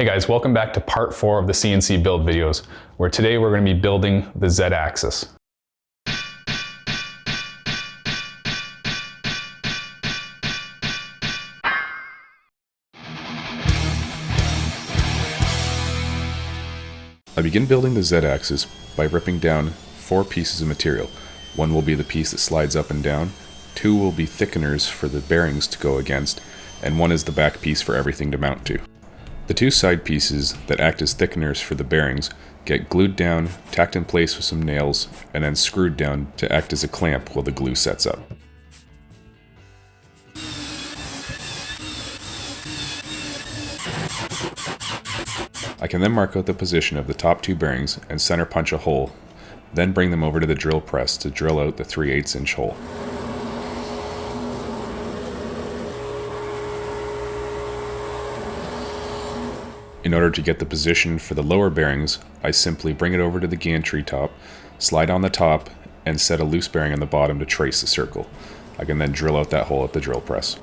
Hey guys, welcome back to part 4 of the CNC build videos, where today we're going to be building the Z-axis. I begin building the Z-axis by ripping down 4 pieces of material. One will be the piece that slides up and down, 2 will be thickeners for the bearings to go against, and 1 is the back piece for everything to mount to. The 2 side pieces that act as thickeners for the bearings get glued down, tacked in place with some nails, and then screwed down to act as a clamp while the glue sets up. I can then mark out the position of the top 2 bearings and center punch a hole, then bring them over to the drill press to drill out the 3/8 inch hole. In order to get the position for the lower bearings, I simply bring it over to the gantry top, slide on the top, and set a loose bearing on the bottom to trace the circle. I can then drill out that hole at the drill press.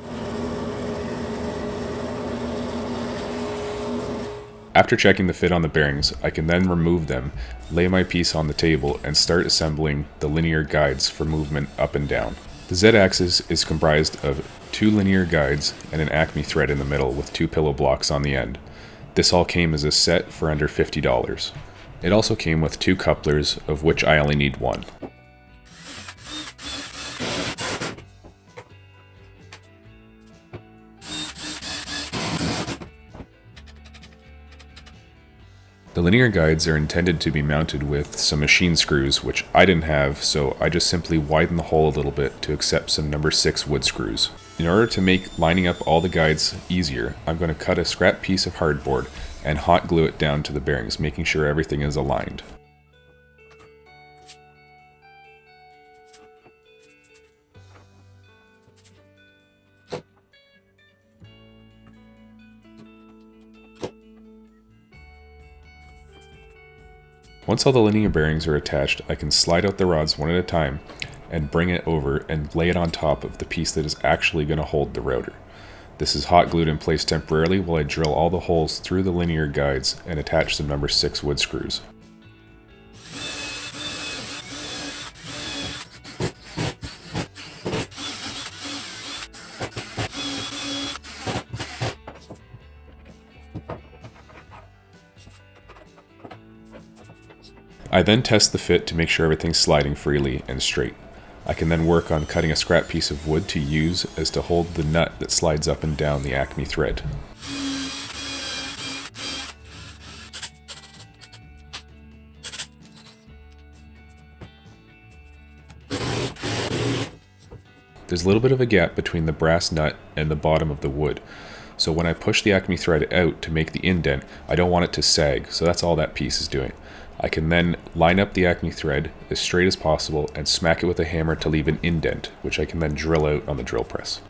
After checking the fit on the bearings, I can then remove them, lay my piece on the table, and start assembling the linear guides for movement up and down. The Z-axis is comprised of 2 linear guides and an Acme thread in the middle with 2 pillow blocks on the end. This all came as a set for under $50. It also came with 2 couplers, of which I only need 1. The linear guides are intended to be mounted with some machine screws, which I didn't have, so I just simply widened the hole a little bit to accept some number 6 wood screws. In order to make lining up all the guides easier, I'm going to cut a scrap piece of hardboard and hot glue it down to the bearings, making sure everything is aligned. Once all the linear bearings are attached, I can slide out the rods one at a time and bring it over and lay it on top of the piece that is actually going to hold the router. This is hot glued in place temporarily while I drill all the holes through the linear guides and attach some number 6 wood screws. I then test the fit to make sure everything's sliding freely and straight. I can then work on cutting a scrap piece of wood to use as to hold the nut that slides up and down the Acme thread. There's a little bit of a gap between the brass nut and the bottom of the wood, so when I push the Acme thread out to make the indent, I don't want it to sag, so that's all that piece is doing. I can then line up the Acme thread as straight as possible and smack it with a hammer to leave an indent, which I can then drill out on the drill press.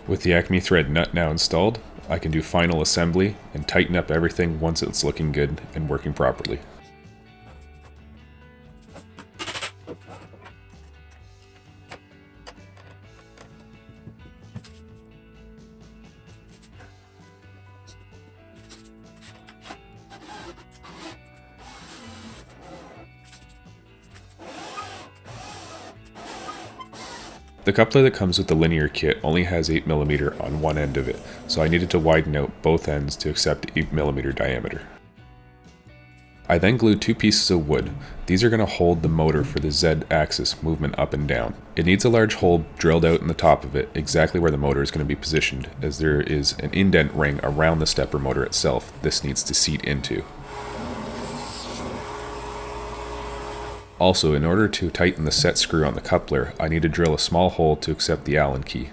With the Acme thread nut now installed, I can do final assembly and tighten up everything once it's looking good and working properly. The coupler that comes with the linear kit only has 8mm on one end of it, so I needed to widen out both ends to accept 8mm diameter. I then glued 2 pieces of wood. These are going to hold the motor for the Z-axis movement up and down. It needs a large hole drilled out in the top of it, exactly where the motor is going to be positioned, as there is an indent ring around the stepper motor itself this needs to seat into. Also, in order to tighten the set screw on the coupler, I need to drill a small hole to accept the Allen key.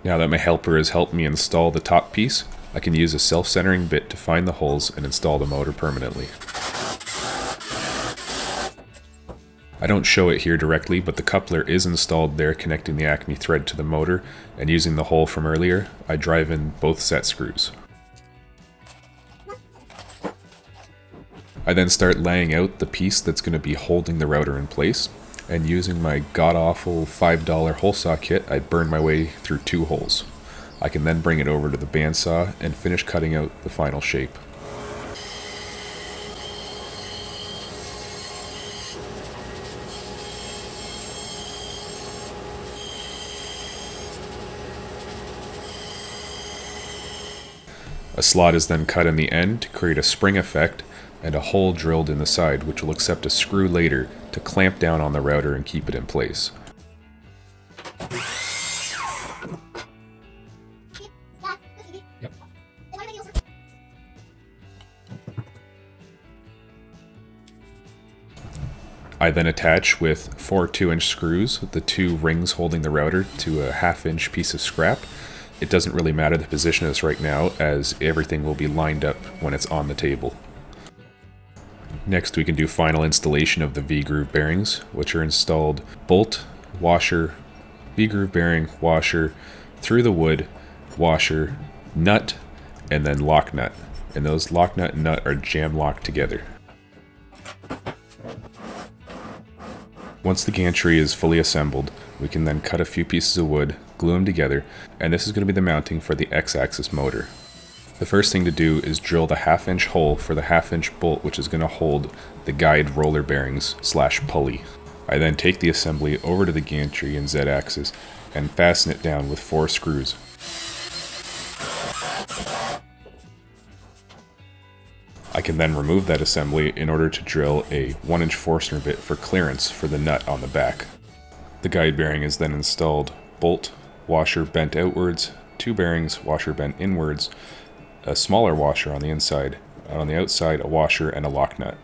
Now that my helper has helped me install the top piece, I can use a self-centering bit to find the holes and install the motor permanently. I don't show it here directly, but the coupler is installed there connecting the Acme thread to the motor, and using the hole from earlier, I drive in both set screws. I then start laying out the piece that's going to be holding the router in place, and using my god-awful $5 hole saw kit, I burn my way through 2 holes. I can then bring it over to the bandsaw and finish cutting out the final shape. A slot is then cut in the end to create a spring effect, and a hole drilled in the side which will accept a screw later to clamp down on the router and keep it in place. I then attach with 4 2-inch screws the 2 rings holding the router to a 1/2-inch piece of scrap. It doesn't really matter the position it's right now, as everything will be lined up when it's on the table. Next we can do final installation of the V-groove bearings, which are installed bolt, washer, V-groove bearing, washer, through the wood, washer, nut, and then lock nut. And those lock nut and nut are jam locked together. Once the gantry is fully assembled, we can then cut a few pieces of wood, glue them together, and this is going to be the mounting for the X-axis motor. The first thing to do is drill the 1/2-inch hole for the 1/2-inch bolt which is going to hold the guide roller bearings / pulley. I then take the assembly over to the gantry and Z-axis and fasten it down with 4 screws. I can then remove that assembly in order to drill a 1-inch Forstner bit for clearance for the nut on the back. The guide bearing is then installed, bolt, washer bent outwards, 2 bearings, washer bent inwards, a smaller washer on the inside, and on the outside a washer and a lock nut.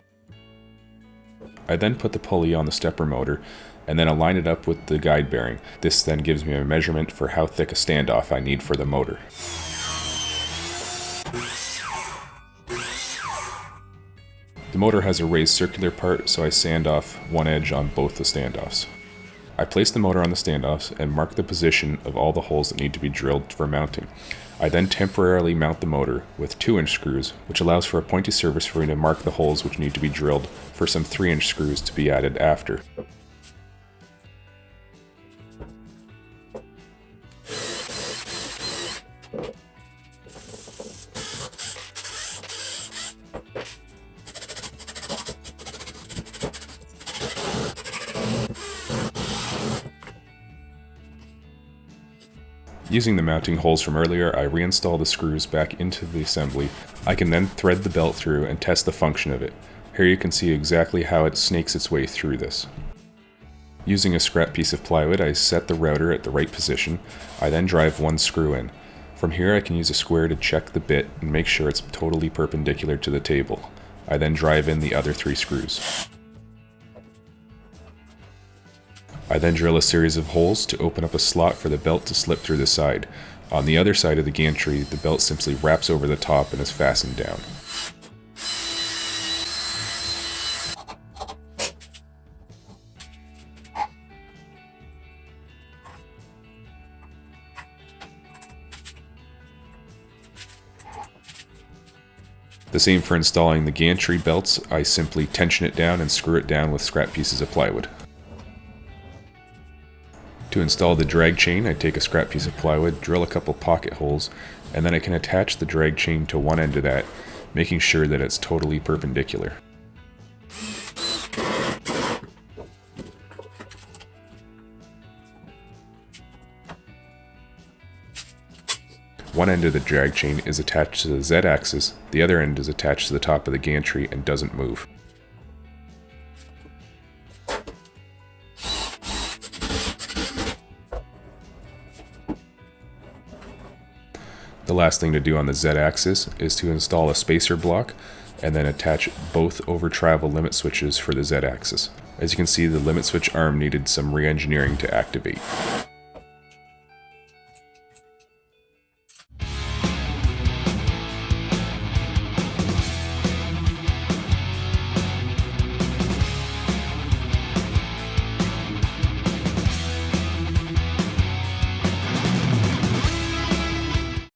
I then put the pulley on the stepper motor and then align it up with the guide bearing. This then gives me a measurement for how thick a standoff I need for the motor. The motor has a raised circular part, so I sand off one edge on both the standoffs. I place the motor on the standoffs and mark the position of all the holes that need to be drilled for mounting. I then temporarily mount the motor with 2-inch screws, which allows for a pointy surface for me to mark the holes which need to be drilled for some 3-inch screws to be added after. Using the mounting holes from earlier, I reinstall the screws back into the assembly. I can then thread the belt through and test the function of it. Here you can see exactly how it snakes its way through this. Using a scrap piece of plywood, I set the router at the right position. I then drive 1 screw in. From here I can use a square to check the bit and make sure it's totally perpendicular to the table. I then drive in the other 3 screws. I then drill a series of holes to open up a slot for the belt to slip through the side. On the other side of the gantry, the belt simply wraps over the top and is fastened down. The same for installing the gantry belts. I simply tension it down and screw it down with scrap pieces of plywood. To install the drag chain, I take a scrap piece of plywood, drill a couple pocket holes, and then I can attach the drag chain to one end of that, making sure that it's totally perpendicular. One end of the drag chain is attached to the Z-axis, the other end is attached to the top of the gantry and doesn't move. The last thing to do on the Z-axis is to install a spacer block and then attach both over travel limit switches for the Z-axis. As you can see, the limit switch arm needed some re-engineering to activate.